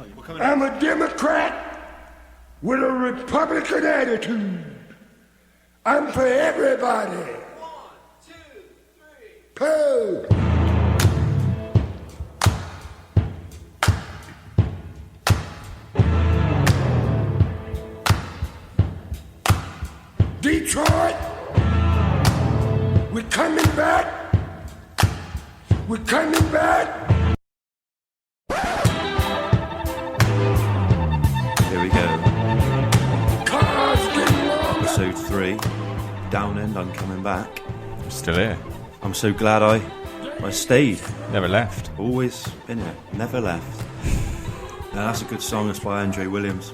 I'm a Democrat with a Republican attitude. I'm for everybody. 1, 2, 3. Pooh. Detroit, we're coming back. We're coming back. Here we go. Cars getting longer. Episode 3. Down End, I'm coming back. I'm still here. I'm so glad I stayed. Never left. Always in it. Never left. Now that's a good song. That's by Andre Williams.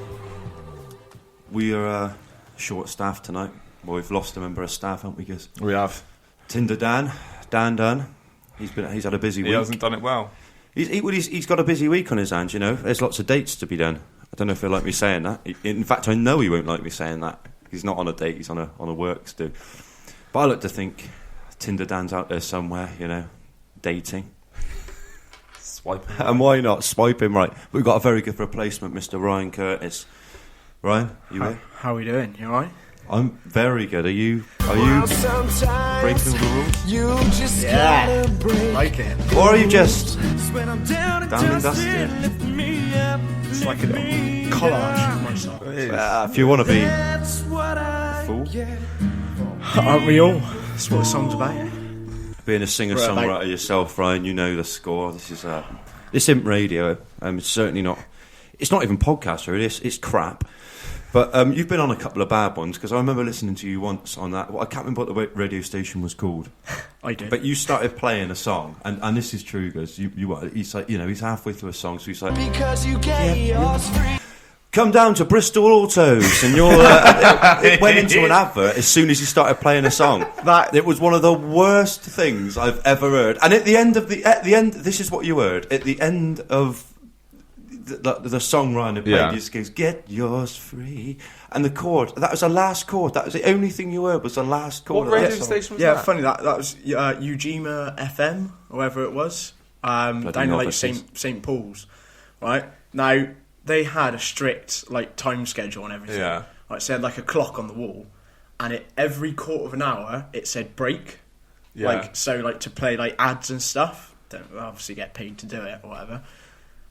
We are short staffed tonight. Well, we've lost a member of staff, haven't we, Giz? We have. Tinder Dan Dunn. He's had a busy week. He hasn't done it well. He's got a busy week on his hands, you know. There's lots of dates to be done. I don't know if he'll like me saying that. In fact, I know he won't like me saying that. He's not on a date, he's on a work do. But I like to think Tinder Dan's out there somewhere, you know, dating. Swipe him. And why not? Swipe him right. We've got a very good replacement, Mr. Ryan Curtis. Ryan, you here? How are we doing? You alright? I'm very good. Are you breaking all the rules? Yeah, like it. Or are you just down and dusty? It's like a little collage of myself. If you want to be a fool, Aren't we all? That's what the song's about. being a singer-songwriter yourself, Ryan, you know the score. This is this isn't radio. It's certainly not. It's not even podcast, really. It's crap. But you've been on a couple of bad ones, because I remember listening to you once on that. Well, I can't remember what the radio station was called. I did. But you started playing a song, and this is true, because he's like, you know, he's halfway through a song, so he's like, because you get yours free. Come down to Bristol Autos, and you're. It went into an advert as soon as you started playing a song. It was one of the worst things I've ever heard. And at the end, this is what you heard. At the end of the song Ryan had played, he just goes, "Get yours free," and the chord. That was the last chord. That was the only thing you heard was the last chord. What radio station was that? Yeah, funny that was Ujima FM, or whatever it was, down in like St Paul's, right? Now they had a strict like time schedule and everything. Yeah, like so they had like a clock on the wall, and every quarter of an hour it said break. Yeah. Like so, like to play like ads and stuff. Don't obviously get paid to do it or whatever.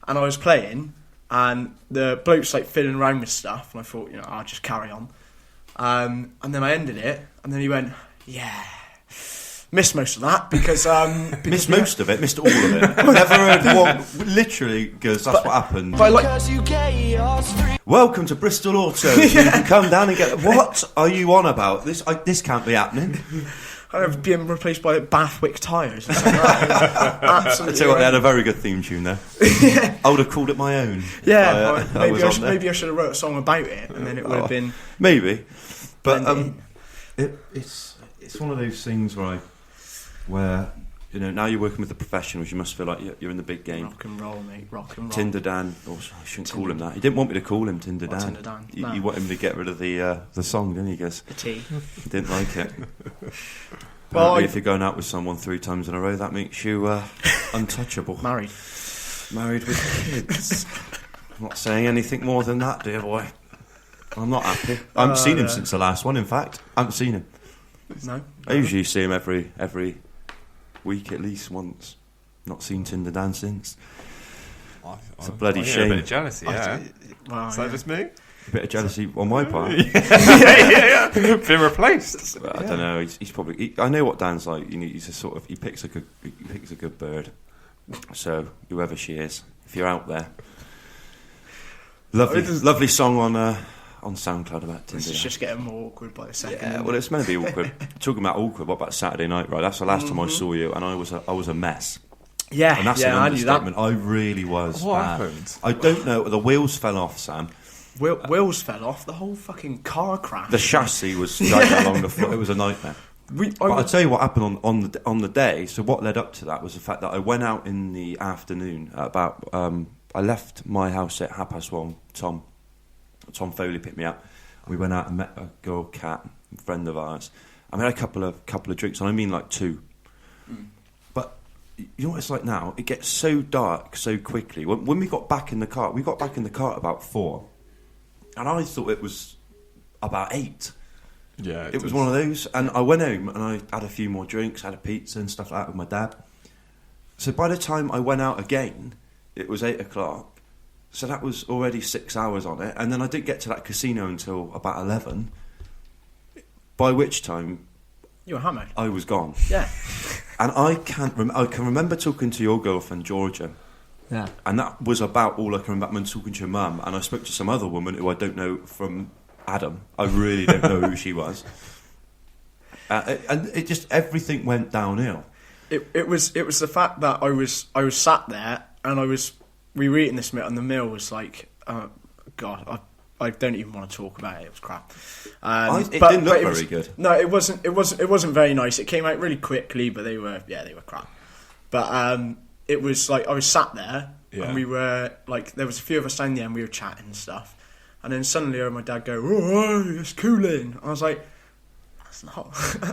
And I was playing, and the bloke's like fiddling around with stuff, and I thought, you know, I'll just carry on. And then I ended it, and then he went, "Yeah, missed most of that because missed most of it, missed all of it. Never heard one. Literally, goes. That's what happened. But like, welcome to Bristol Autos. You can come down and get. What are you on about? This can't be happening. I've been replaced by Bathwick tyres. Absolutely. I tell you what, they had a very good theme tune there. I would have called it my own. Yeah, maybe I should have wrote a song about it, and then it would have been maybe. But it's one of those things where you know, now you're working with the professionals, you must feel like you're in the big game. Rock and roll, mate. Rock and roll. Tinder Dan. Oh, I shouldn't call him that. He didn't want me to call him Tinder Dan. Tinder Dan. No. You want him to get rid of the song, didn't he? Guess the T. He didn't like it. Well, if you're going out with someone 3 times in a row, that makes you untouchable. Married with kids. I'm not saying anything more than that, dear boy. I'm not happy. I haven't seen him since the last one. In fact, I haven't seen him. No. I usually see him every week at least once. Not seen Tinder Dan since. It's a bloody shame. A bit of jealousy, yeah. Is that just me? A bit of jealousy on my part. yeah. Been replaced. I don't know. He's probably. I know what Dan's like. You know, he's a sort of. He picks a good bird. So whoever she is, if you're out there, lovely song on SoundCloud about Tinder. It's just getting more awkward by the second. Yeah, well, it's meant to be awkward. Talking about awkward, what about Saturday night? Right, that's the last time I saw you, and I was a mess. Yeah, and that's an understatement. I really was. What bad. happened? I don't know. The wheels fell off, Sam. Wheels fell off. The whole fucking car crashed. The chassis was dragging along the floor. It was a nightmare. But I'll tell you what happened on the day. So what led up to that was the fact that I went out in the afternoon at about. I left my house at 1:30. Tom Foley picked me up. We went out and met a girl, Kat, a friend of ours. I had a couple of drinks, and I mean like 2. But you know what it's like now? It gets so dark so quickly. When we got back in the car, at about 4, and I thought it was about 8. Yeah, it was one of those. And I went home and I had a few more drinks, had a pizza and stuff like that with my dad. So by the time I went out again, it was 8 o'clock. So that was already 6 hours on it, and then I didn't get to that casino until about 11. By which time, you were hammered. I was gone. Yeah. And I can remember talking to your girlfriend Georgia. Yeah. And that was about all I can remember. Talking to your mum, and I spoke to some other woman who I don't know from Adam. I really don't know who she was. And it just everything went downhill. It was the fact that I was sat there and we were eating this meal, and the meal was like, God, I don't even want to talk about it. It was crap. It didn't look very good. No, it wasn't. It wasn't very nice. It came out really quickly, but they were crap. But it was like I was sat there, and we were like, there was a few of us down there, and we were chatting and stuff. And then suddenly I heard my dad go, "Oh, it's cooling." I was like, "That's not."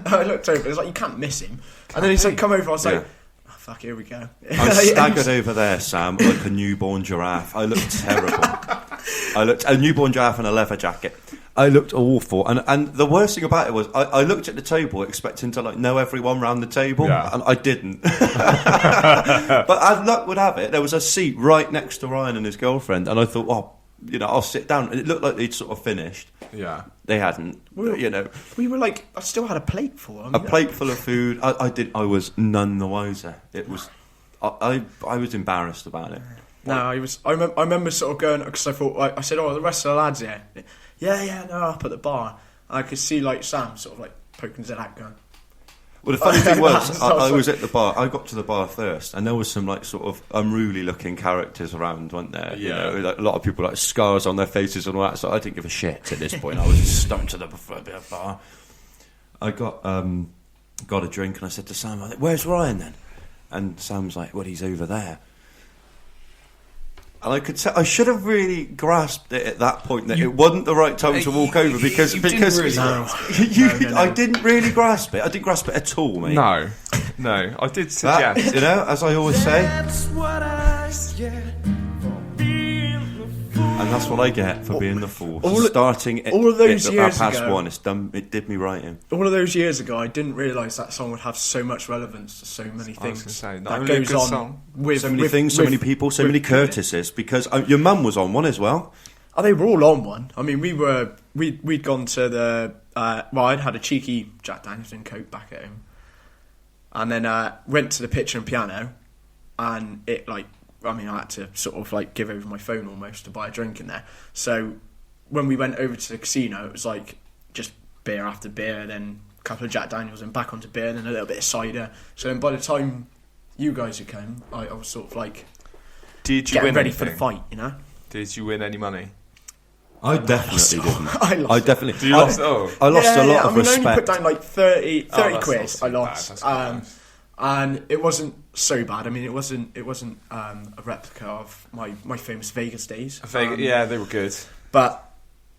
I looked over. It was like, you can't miss him. And then he said, "Come over." I was like, "Oh, fuck, here we go." I staggered over there, Sam, like a newborn giraffe. I looked terrible. I looked a newborn giraffe in a leather jacket. I looked awful, and the worst thing about it was I looked at the table expecting to like know everyone round the table, and I didn't. But as luck would have it, there was a seat right next to Ryan and his girlfriend, and I thought, oh, I'll sit down. And it looked like they'd sort of finished. Yeah, they hadn't. We were like, I still had a plate full. A plate full of food. I was none the wiser. It was. I was embarrassed about it. No, I remember sort of going, because I thought, I said, "Oh, the rest of the lads here." Yeah, no, up at the bar. And I could see like Sam sort of like poking his head out, going. Well, the funny thing was, I was at the bar. I got to the bar first, and there was some like sort of unruly looking characters around, weren't there? Yeah, like, a lot of people like scars on their faces and all that. So I didn't give a shit at this point. I was just stuck to the bar. I got a drink, and I said to Sam, "Where's Ryan then?" And Sam's like, "Well, he's over there." And I could say I should have really grasped it at that point that it wasn't the right time to walk over because I didn't really grasp it. I didn't grasp it at all, mate. No, I did suggest. As I always say, and that's what I get for being the fool. Starting all of those years past ago, 1, it's done. It did me right in. All of those years ago, I didn't realise that song would have so much relevance to so many things. I was gonna say, that goes on song. With so many things, so many people, so many Curtises. Because your mum was on one as well. Oh, they were all on one. I mean, we'd gone to the I'd had a cheeky Jack Daniels and Coke back at home, and then went to the Pitcher and Piano, and it like. I mean, I had to sort of like give over my phone almost to buy a drink in there. So when we went over to the casino, it was like just beer after beer, then a couple of Jack Daniels, and back onto beer, then a little bit of cider. So then by the time you guys had come, I was sort of like getting ready for the fight, Did you win any money? I definitely didn't. I lost. You lost? I lost a lot of respect. I only put down like 30 quid. I lost. Bad. And it wasn't so bad. I mean, it wasn't a replica of my famous Vegas days. Yeah, they were good. But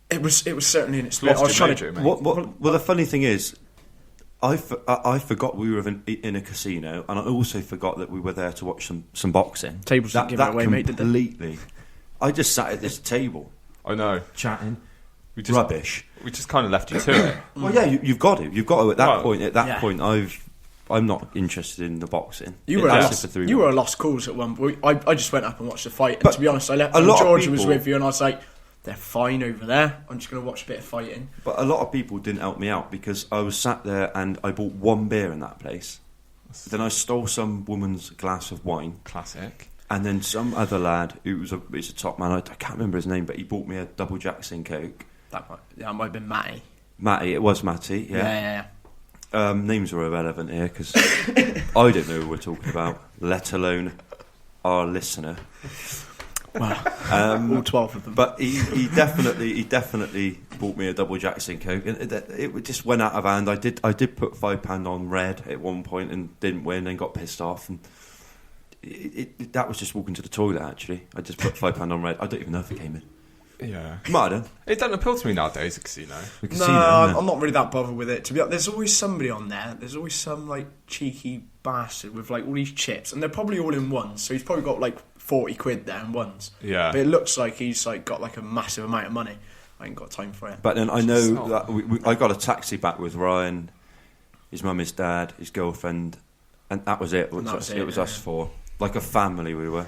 it was certainly an experience. I was trying to. Well, the funny thing is, I forgot we were in a casino, and I also forgot that we were there to watch some boxing. Tables didn't give it away, mate, did they? Completely. I just sat at this table. I know. Chatting. Rubbish. We just kind of left you to it. Well, yeah, you've got to. You've got to at that point. At that point, I'm not interested in the boxing. You were a lost cause at one point. I just went up and watched the fight. And to be honest, I left. Georgia was with you, and I was like, they're fine over there. I'm just going to watch a bit of fighting. But a lot of people didn't help me out because I was sat there and I bought one beer in that place. Then I stole some woman's glass of wine. Classic. And then some other lad who was a top man. I can't remember his name, but he bought me a double Jackson Coke. That might have been Matty. Matty, it was Matty. Yeah. Names are irrelevant here because I don't know who we're talking about, let alone our listener. Well, all 12 of them. But he definitely bought me a double Jackson Coke, and it just went out of hand. I did put £5 on red at one point and didn't win, and got pissed off. And that was just walking to the toilet. Actually, I just put £5 on red. I don't even know if it came in. Yeah. Might have. It doesn't appeal to me nowadays, a casino. The No, casino, innit? I'm not really that bothered with it. To be honest, there's always somebody on there. There's always some like cheeky bastard with like all these chips, and they're probably all in ones. So he's probably got like 40 quid there in ones. Yeah. But it looks like he's like got like a massive amount of money. I ain't got time for it. But then I know It's that I got a taxi back with Ryan, his mum, his dad, his girlfriend, and that was it. It was us four, like a family we were.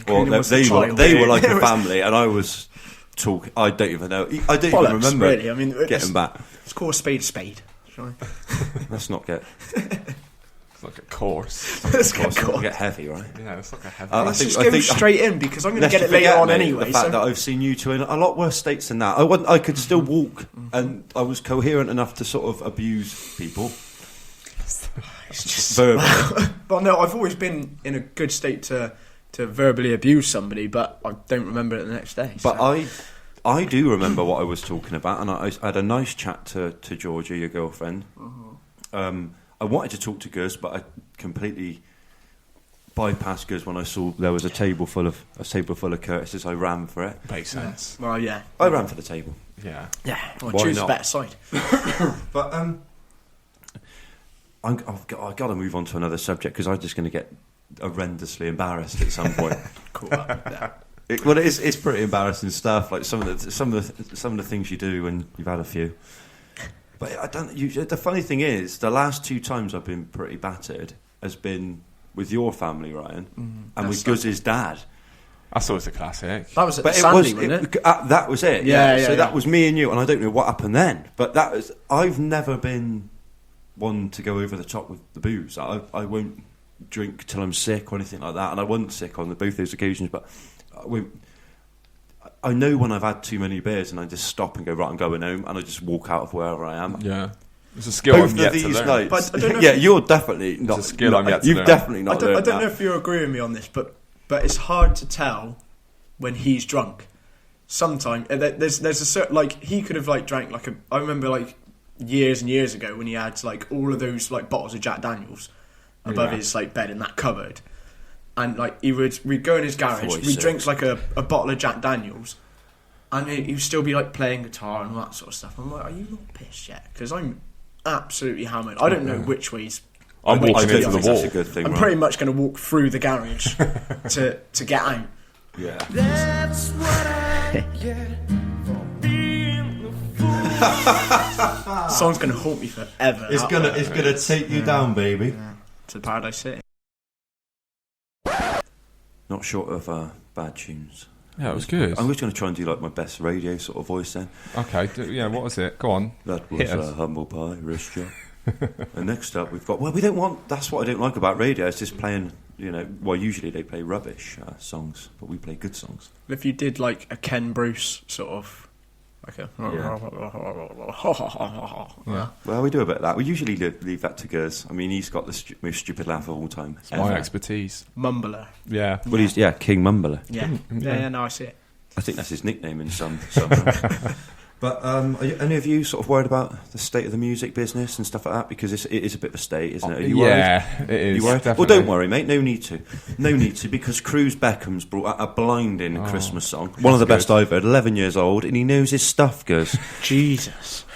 Or they were like a family, and I was talking. I don't even know. I don't even remember. Really, I mean, getting back. Let's call a spade. Shall I? Let's not get. It's like a course. Let's Get heavy, right? Yeah, it's like a heavy. Let's just go straight in because I'm going to get it later on anyway. The fact that I've seen you two in a lot worse states than that. I could still walk, and I was coherent enough to sort of abuse people. It's just verbally. But no, I've always been in a good state to verbally abuse somebody, but I don't remember it the next day. But I do remember what I was talking about, and I had a nice chat to Georgia, your girlfriend. I wanted to talk to Guz, but I completely bypassed Guz when I saw there was a table full of Curtises. I ran for it. Makes sense. Well, yeah. I ran for the table. Yeah. Yeah. Well, Why choose not? the better side. But I've got to move on to another subject because I'm just going to get horrendously embarrassed at some point. Cool. Yeah. It's pretty embarrassing stuff. Like some of the things you do when you've had a few. But I don't. The funny thing is, the last 2 times I've been pretty battered has been with your family, Ryan, and with Guz's dad. That's always a classic. That was at But the Sandy, wasn't it? That was it. Yeah, So yeah. that was me and you, and I don't know what happened then. But I've never been one to go over the top with the booze. I won't drink till I'm sick or anything like that, and I wasn't sick on both those occasions. But I know when I've had too many beers and I just stop and go, right, I'm going home, and I just walk out of wherever I am. Yeah. It's a skill Both I'm yet of these to learn. nights. But I don't know yeah, if you're definitely not. a skill I'm yet to You've learn. definitely not I don't learned know that. if you agree with me on this, but it's hard to tell when he's drunk. Sometimes there's a certain, like, he could have like drank like I remember like years and years ago when he had like all of those like bottles of Jack Daniels above his like bed in that cupboard, and like we'd go in his garage, we'd drink like a bottle of Jack Daniels, and he would still be like playing guitar and all that sort of stuff. I'm like, are you not pissed yet? Because I'm absolutely hammered. I don't know which ways. I'm I walking don't into the think that's wall. a good thing. I'm right? pretty much going to walk through the garage to get out. Yeah. That's what I get for being the fool. The song's going to haunt me forever. It's gonna take you down, baby. To Paradise City. Not short of bad tunes. Yeah, it was good. I'm just going to try and do like my best radio sort of voice then. Okay, yeah, what was it? Go on. That was Hit us. Humble Pie, wrist job. And next up we've got, well, we don't want, that's what I don't like about radio, it's just playing, well, usually they play rubbish songs, but we play good songs. If you did like a Ken Bruce sort of, like a... Yeah. Well, we do a bit of that. We usually leave that to Gers. I mean, he's got the most stupid laugh of all time. It's my expertise. Mumbler. Yeah. Well, he's, King Mumbler. Yeah. Yeah, no, I see it. I think that's his nickname in some. But are any of you sort of worried about the state of the music business and stuff like that? Because it is a bit of a state, isn't it? Are you worried? Yeah, it is. You worried? Definitely. Well, don't worry, mate. No need to, because Cruz Beckham's brought out a blinding Christmas song. One of the best I've heard. 11 years old, and he knows his stuff, Guz. Jesus.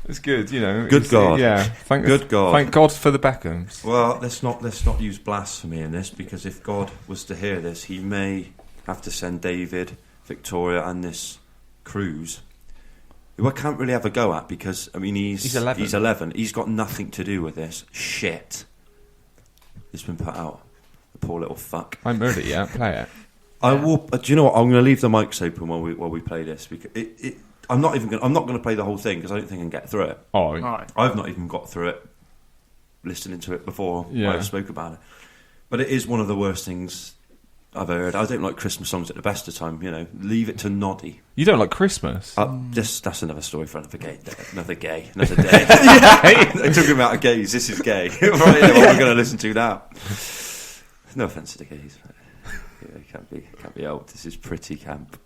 It's good, Good God. Yeah. Good God. Thank God for the Beckhams. Well, let's not use blasphemy in this, because if God was to hear this, he may have to send David, Victoria, and this Cruz, who I can't really have a go at, because, I mean, he's 11. He's 11. He's got nothing to do with this shit. It's been put out. The poor little fuck. I haven't heard it yet. Play it. I will. Do you know what? I'm going to leave the mics open while we play this, because I'm not going to play the whole thing, because I don't think I can get through it. Oh, Right. I've not even got through it listening to it before I spoke about it. But it is one of the worst things I've heard. I don't like Christmas songs at the best of time. Leave it to Noddy. you don't like Christmas? That's another story for another day. Another day. They're talking about gays. This is gay. Right, what we're going to listen to now. No offence to the gays. But, can't be old. This is pretty camp.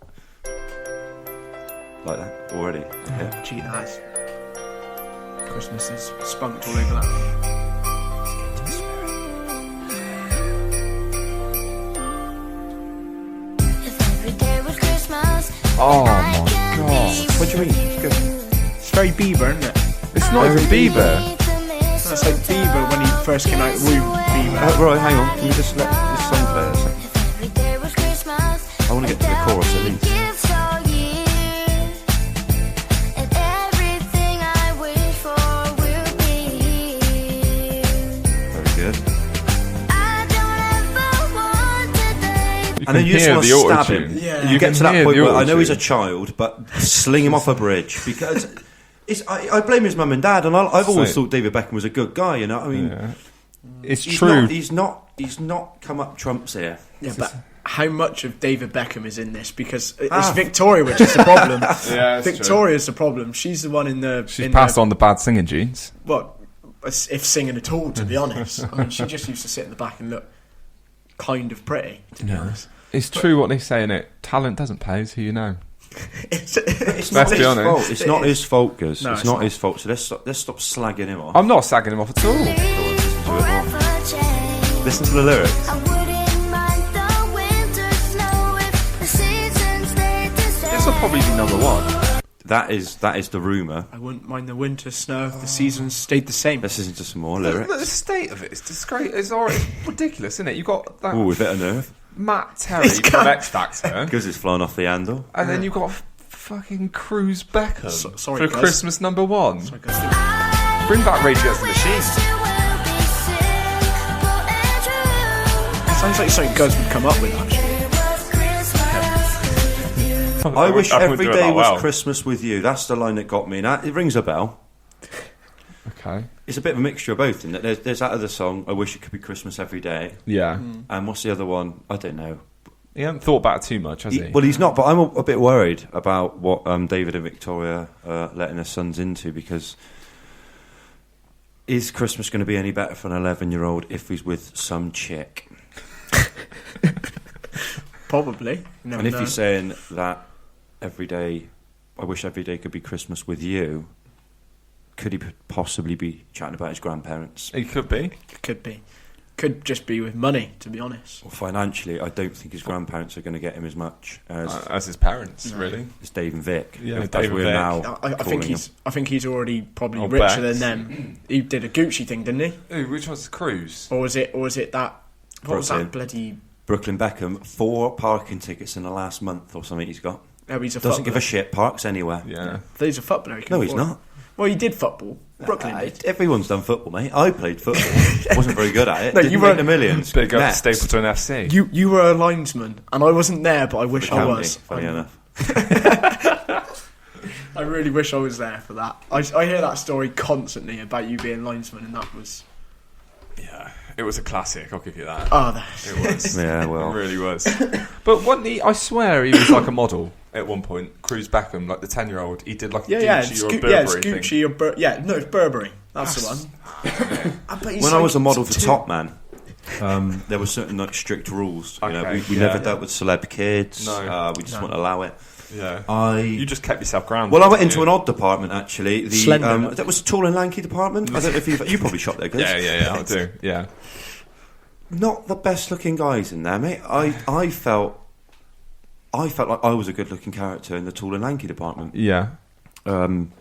Like that already. Yeah. Gee, nice. Christmas is spunked all over that. If every day was Christmas Oh my god. What do you mean? It's good. It's very Bieber, isn't it? It's not even Bieber. That's like Bieber when he first came out of the womb. Bieber. Right, hang on. Can we just let this song play a second? I want to get to the chorus at least. Very good. You And then can you just hear want the to stab auto-tune. him. Yeah. You You get can to that hear point the where I know he's a auto-tune. child, but sling him off a bridge because I blame his mum and dad, and I've always So- thought David Beckham was a good guy. You know, I mean, Yeah. It's he's true. Not, he's not come up trumps here. Yeah, but how much of David Beckham is in this? Because it's Ah. Victoria which is the problem. Yeah, it's Victoria's the problem. She's the one in the. She's passed on the bad singing genes. Well, if singing at all, to be honest. I mean, she just used to sit in the back and look kind of pretty, to be honest. It's true what they say in it. Talent doesn't pay, it's who you know. It's It's Let's not be his honest. fault. It's not his fault, Guz. No, it's it's not not. his fault. So let's stop slagging him off. I'm not sagging him off at all. Listen to the lyrics. This will probably be number one. That is the rumour. I wouldn't mind the winter snow if the seasons stayed the same. Let's listen to some more The lyrics. state of it is disgrace. It's ridiculous, isn't it? You've got that Oh, we've hit a nerve. Matt Terry from X Factor, Guz is flying off the handle. and then you've got fucking Cruz Beckham sorry, for guys. Christmas number one. Sorry, guys. Bring back Rage Against the Machine. Sounds like something Guz would come up with, actually. I wish wouldn't every do it day that was well. Christmas with you. That's the line that got me. Now, it rings a bell. Okay. It's a bit of a mixture of both. In that there's that other song, I wish it could be Christmas every day. Yeah. And what's the other one? I don't know. He hasn't thought about it too much, has he? Well, he's not, but I'm a bit worried about what David and Victoria are letting their sons into, because is Christmas going to be any better for an 11-year-old if he's with some chick? Probably. You never And if know. he's saying that every day, I wish every day could be Christmas with you, could he possibly be chatting about his grandparents? He could be. Could be. Could just be with money, to be honest. Well, financially, I don't think his grandparents are going to get him as much As his parents, really. as Dave and Vic. Yeah, as Dave and we're Vic. now I calling think he's already probably Oh, richer Bex. than them. He did a Gucci thing, didn't he? Ooh, which one's Cruz? Or was it that? What was Brooklyn. that bloody? Brooklyn Beckham, 4 parking tickets in the last month or something he's got. Oh, he's a Doesn't give a footballer. shit, parks anywhere. Yeah. He's a footballer. He can No, he's afford it. not. Well, he did football. Brooklyn did. Everyone's done football, mate. I played football. Wasn't very good at it. No, Didn't you make were- the millions. Big up Next. Stapleton FC. You were a linesman, and I wasn't there, but I wish I County, was. funny enough. I really wish I was there for that. I hear that story constantly about you being linesman, and that was Yeah. It was a classic, I'll give you that. that. It was. Yeah, well. It really was. But wasn't he, I swear he was like a model at one point. Cruz Beckham, like the 10-year-old, he did like a It's Gucci or a it's Burberry thing. Gucci or it's Burberry. That's the one. When I was a model for Top Man, there were certain like strict rules. You know, Okay, we yeah. never dealt with celeb kids. No. We just wouldn't allow it. Yeah. You just kept yourself grounded. Well, I went didn't into you? an odd department actually. The Slender. that was tall and lanky department. I don't know if you probably shot there, guys. Yeah, I do. Yeah. Not the best looking guys in there, mate. I felt like I was a good looking character in the tall and lanky department. Yeah.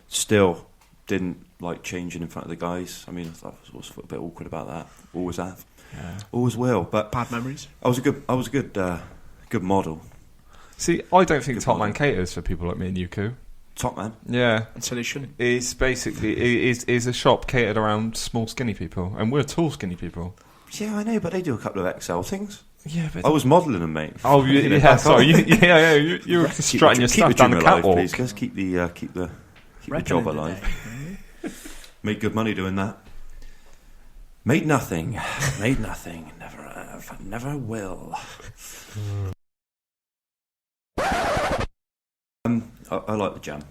Still didn't like changing in front of the guys. I mean, I thought I was a bit awkward about that. Always have. Yeah. Always will. But bad memories. I was a good model. See, I don't think Good Top Man model. caters for people like me and Yuku. Top Man. Yeah. And so they shouldn't. It's basically is a shop catered around small, skinny people, and we're tall, skinny people. Yeah, I know, but they do a couple of XL things. Yeah, but I was modelling them, mate. oh You know, yeah, back sorry, on. you were strutting your stuff down the dream alive, catwalk. please, guys. Keep the job alive. Made good money doing that. Made nothing. Made nothing. Never have. Never will. I like the Jam.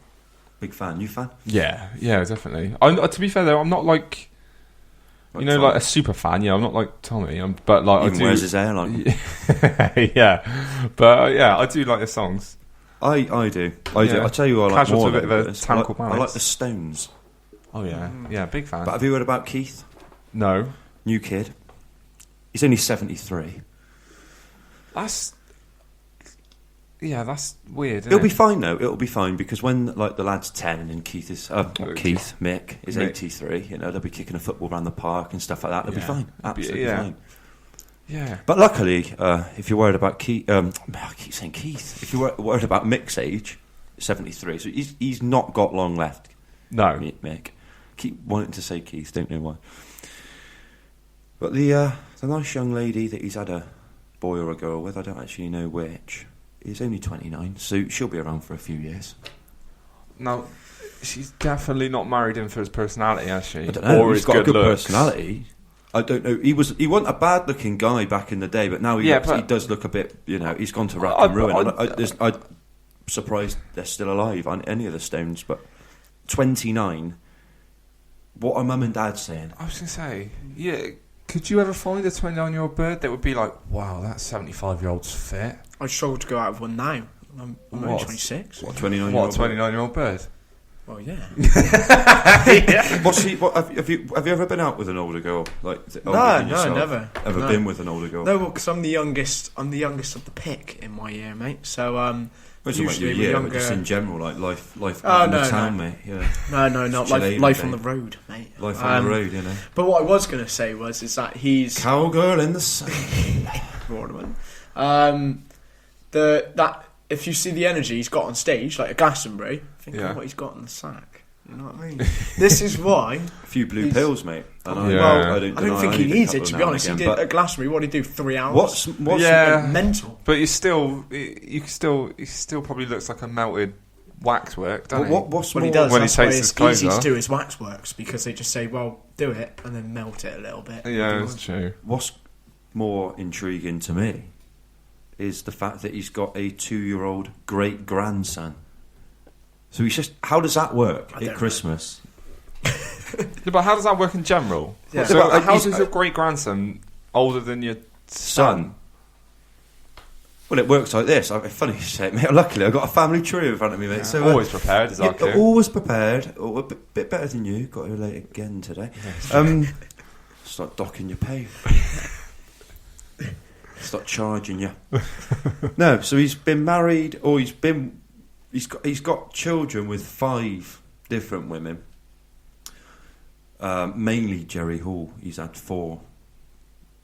Big fan. You fan? Yeah, definitely. To be fair though, I'm not like Like like Tom? a super fan. Yeah, I'm not like Tommy. But like Even I do. wears his hair like. Yeah, but yeah, I do like the songs. I do. I do. Yeah. I'll tell you what I like Casual more. to a bit than of a this. Tangle I like Balance. the Stones. Oh yeah, big fan. But have you heard about Keith? No, New kid. He's only 73. that's Yeah, that's weird. It'll be fine though. It'll be fine because when like the lad's 10 and Mick is 83. You know, they'll be kicking a football around the park and stuff like that. They'll be fine. Absolutely fine. Yeah. But luckily, if you're worried about Keith, I keep saying Keith. If you're worried about Mick's age, 73, so he's not got long left. No, Mick. Keep wanting to say Keith. Don't know why. But the nice young lady that he's had a boy or a girl with, I don't actually know which. He's only 29, so she'll be around for a few years. No, she's definitely not married him for his personality, has she? I don't know. Or he's got a good looks. personality. I don't know. He wasn't a bad-looking guy back in the day, but now he does look a bit. You know, he's gone to rack and ruin. I'm surprised they're still alive on any of the Stones, but 29. What are mum and dad saying? I was going to say, yeah. Could you ever find a 29-year-old bird that would be like, wow, that 75-year-old's fit? I struggle to go out of one now. I'm only 26. What, 29-year-old? What, a 29-year-old bird? Well, yeah. What's he? Have you ever been out with an older girl? Like no, never. Ever been with an older girl? No, because I'm the youngest. I'm the youngest of the pick in my year, mate. So usually your younger. Just in general, like life out in the town, mate. Yeah. No, not life on the road, mate. Life on the road, you know. But what I was going to say is that he's cowgirl in the sun. ornament. That if you see the energy he's got on stage, like a Glastonbury, think of what he's got in the sack. You know what I mean? This is why. A few blue pills, mate. I don't think he needs it, to be honest. He did at Glastonbury. What did he do? 3 hours. What's mental? But he still probably looks like a melted waxwork, doesn't he? What's when he does? When that's he takes his clothes easy off. to do his waxworks because they just say, "Well, do it," and then melt it a little bit. Yeah, that's true. What's more intriguing to me is the fact that he's got a 2-year-old great grandson. So he's just. How does that work at Christmas? But how does that work in general? Yeah. So how is your great grandson older than your son? Well, it works like this. Funny you say it, mate. Luckily, I've got a family tree in front of me, mate. Yeah. So always prepared, is that clear? Always prepared. Oh, a bit better than you. Got here late again today. Start docking your pay. Start charging you. No, so he's been married, or he's got children with 5 different women. Mainly Jerry Hall. He's had 4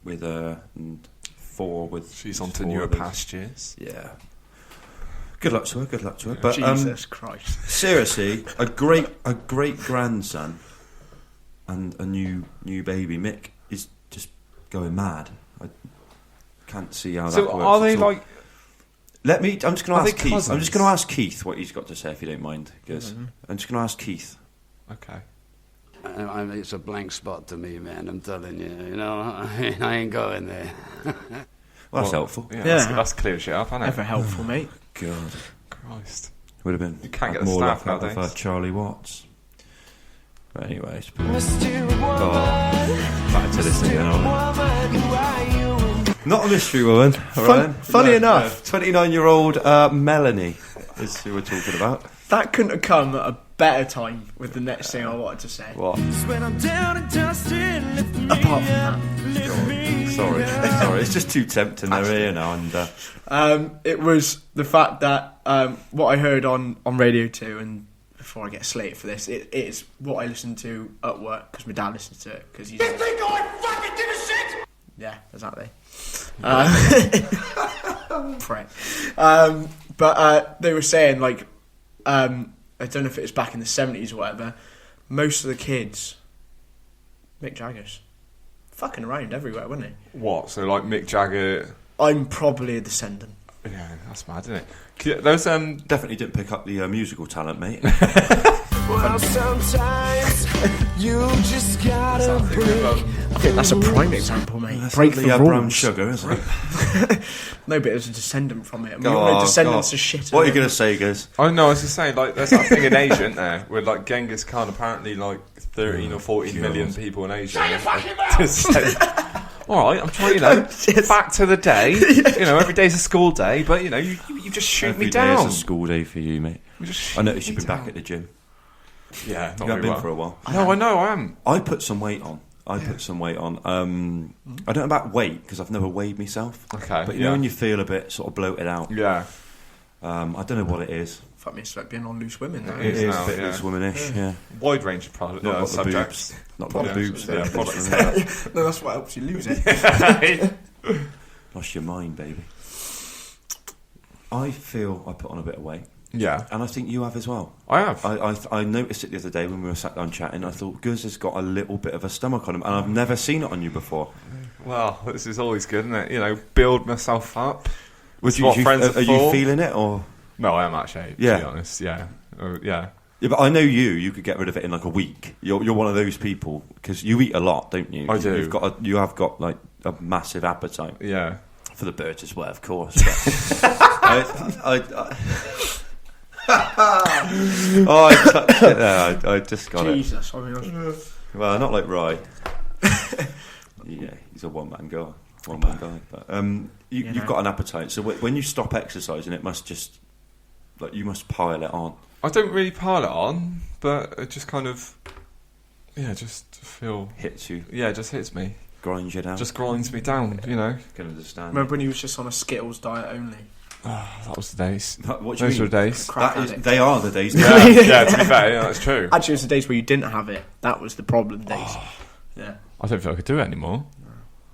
with her and 4 with. She's on to newer pastures. Yeah. Good luck to her. But Jesus Christ! Seriously, a great grandson and a new baby. Mick is just going mad. I can't see how that works. So are they like? I'm just going to ask Keith. Cousins? I'm just going to ask Keith what he's got to say, if you don't mind, because I'm just going to ask Keith. Okay. It's a blank spot to me, man. I'm telling you. You know, I ain't going there. Well, that's helpful. Yeah, that's clear shit up, isn't it? Ever helpful, mate. God, Christ. would have been. You can't get the more staff like that nowadays. with Charlie Watts. But anyways, back to this thing now. Not a mystery woman. Funny enough, 29-year-old Melanie is who we're talking about. that couldn't have come at a better time with the next thing I wanted to say. What? When I'm down and dusted, lift me Apart from up, that. lift me Sorry, up. it's just too tempting. They're here now, and It was the fact that what I heard on Radio 2, and before I get slated for this, it is what I listen to at work because my dad listens to it because he's. You think I fucking give a shit? Yeah, exactly. Prick. But they were saying, like, I don't know if it was back in the 70s or whatever, most of the kids, Mick Jagger's, fucking around everywhere, wasn't he? What? So like Mick Jagger? I'm probably a descendant. Yeah, that's mad, isn't it? Those definitely didn't pick up the musical talent, mate. Well, sometimes you just gotta break. I think that's a prime example, mate. That's Break the the brown rules. sugar, isn't it? No, but it was a descendant from it. I mean, all the descendants are shit. What are you going to say, Guz? Oh no, I was just saying, like, there's that thing in Asia, isn't there, where like Genghis Khan, apparently like 13 or 14 million people in Asia. Shut your fucking mouth! All right, I'm trying, back to the day. You know, every day's a school day, but you know, you just shoot Every me day down. is a school day for you, mate. I noticed you've been back at the gym. Yeah, You haven't been for a while. No, I know, I am. I put some weight on. I don't know about weight because I've never weighed myself. Okay, But you know when you feel a bit sort of bloated out. Yeah. I don't know what it is. Fuck me, it's like being on Loose Women. It is now, a bit loose womanish, yeah. Wide range of product Not got the subjects. boobs. Not got the boobs. Yeah, but products. No, that's what helps you lose it. lost your mind, baby. I feel I put on a bit of weight. Yeah, And I think you have as well. I have. I noticed it the other day when we were sat down chatting. I thought Guz has got a little bit of a stomach on him, and I've never seen it on you before. Well, this is always good, isn't it? You know, build myself up. Are Are you feeling it, or? No, I am actually. Yeah. To be honest, yeah. Yeah. Yeah, but I know you could get rid of it in like a week. You're one of those people because you eat a lot, don't you? I do. You have got like a massive appetite. Yeah. For the birds as well, of course. I just got Jesus, it. Well, not like Rye. Yeah, he's a one-man guy. But you've got an appetite. So when you stop exercising, it must just you must pile it on. I don't really pile it on, but it just kind of, just feel Hits you. Yeah, it just hits me. Grinds you down. Just grinds me down, you know. Can understand. Remember when he was just on a Skittles diet only? Oh, that was the days. What do you Those mean? were the days. They are the days. Yeah, to be fair, yeah, that's true. Actually, it was the days where you didn't have it. That was the problem days. Yeah. I don't feel I could do it anymore.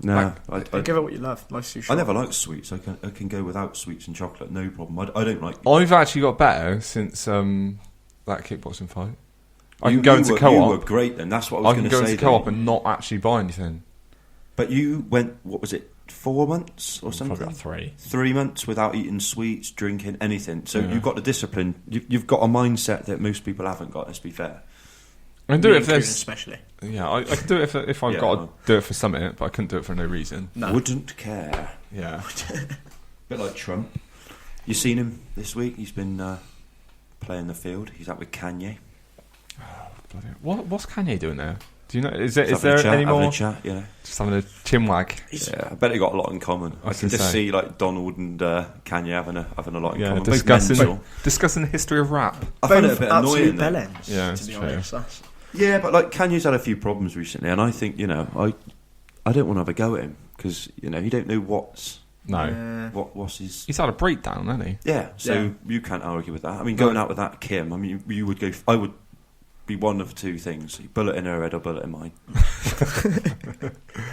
No, I give it what you love. Life's too I short. never liked sweets. I can go without sweets and chocolate, no problem. I don't like. I've actually got better since that kickboxing fight. I can You go into were co-op. great then. That's what I was going to say. I can go into co-op and not actually buy anything. But you went, what was it, 4 months or something? Probably about 3. 3 months without eating sweets, drinking, anything. So Yeah. you've got the discipline. You've got a mindset that most people haven't got, let's be fair. I can do Me it if there's... especially. Yeah, I can do it if I've got to do it for something, but I couldn't do it for no reason. No. Wouldn't care. Yeah. Bit like Trump. You seen him this week? He's been playing the field. He's out with Kanye. Bloody hell. What's Kanye doing there? Do you know? Is Just there having a any chat, having more? a chat, you know. Just having a chinwag. Yeah, I bet they got a lot in common. I can just see like Donald and Kanye having a lot in common. Both mental. discussing the history of rap. I find it a bit annoying. Bellends, Yeah, to be true. honest. Yeah, but like Kanye's had a few problems recently, and I think I don't want to have a go at him because you don't know what's his. He's had a breakdown, hasn't he? Yeah, so you can't argue with that. I mean, going out with that Kim, I mean, you would go. I would be one of two things: bullet in her head or bullet in mine.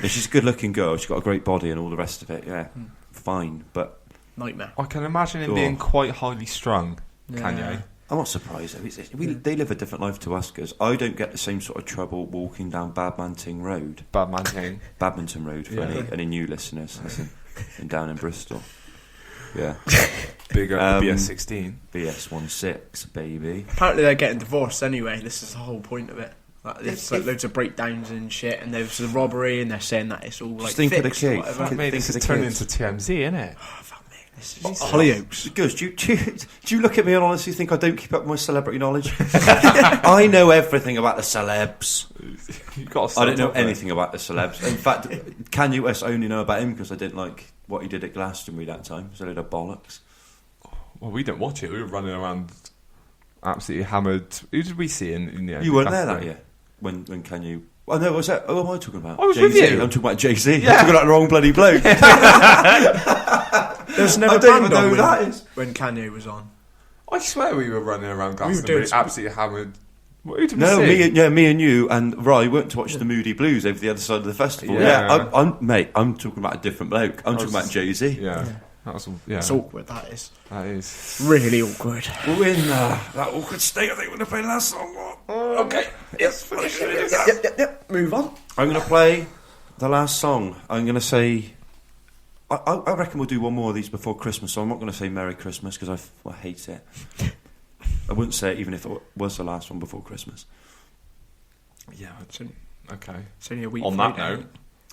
She's a good-looking girl. She's got a great body and all the rest of it. Yeah, fine, but nightmare. I can imagine him being quite highly strung. Kanye. I'm not surprised though. They live a different life to us because I don't get the same sort of trouble walking down Badminton Road for any new listeners and down in Bristol. Yeah, Bigger BS16, BS16, baby. Apparently they're getting divorced anyway. This is the whole point of it. There's loads of breakdowns and shit, and there's a robbery, and they're saying that it's all like think of the fixed or kids. whatever. Mate, this is turning into TMZ, isn't it? Oh, fuck me. This is Hollyoaks. Goes, do you look at me and honestly think I don't keep up with my celebrity knowledge? I know everything about the celebs. I don't know anything about the celebs. In fact, Kanye West, I only know about him because I didn't like what he did at Glastonbury that time. It was a load of bollocks. Well, we didn't watch it. We were running around absolutely hammered. Who did we see in the end? You weren't there that year when Kanye... Oh, no, was that... Oh, what am I talking about? I was Jay-Z. with you. I'm talking about Jay-Z. Yeah. I'm talking about the wrong bloody bloke. There's never I don't even know on who that is. when Kanye was on. I swear we were running around Glastonbury absolutely hammered. Who did we see? Me and you and Rye went to watch the Moody Blues over the other side of the festival. Yeah. I'm talking about a different bloke. I'm talking about Jay-Z. Yeah. That was, It's awkward, that is. That is. Really awkward. We're in that awkward state. I think we're going to play the last song. Okay. Yes. Yep. Move on. I'm going to play the last song. I'm going to say... I reckon we'll do one more of these before Christmas, so I'm not going to say Merry Christmas because I hate it. I wouldn't say it even if it was the last one before Christmas. Yeah. Okay. It's only a week. On that note,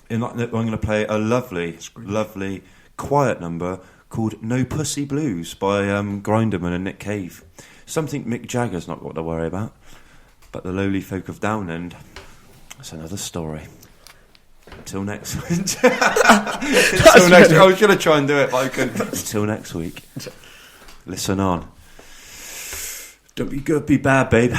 I'm going to play a lovely, quiet number called No Pussy Blues by Grinderman and Nick Cave. Something Mick Jagger's not got to worry about, but the lowly folk of Downend, that's another story. Until next week. Until next week. I was going to try and do it, but I couldn't. Until next week. Listen on. Don't be good, be bad, babe.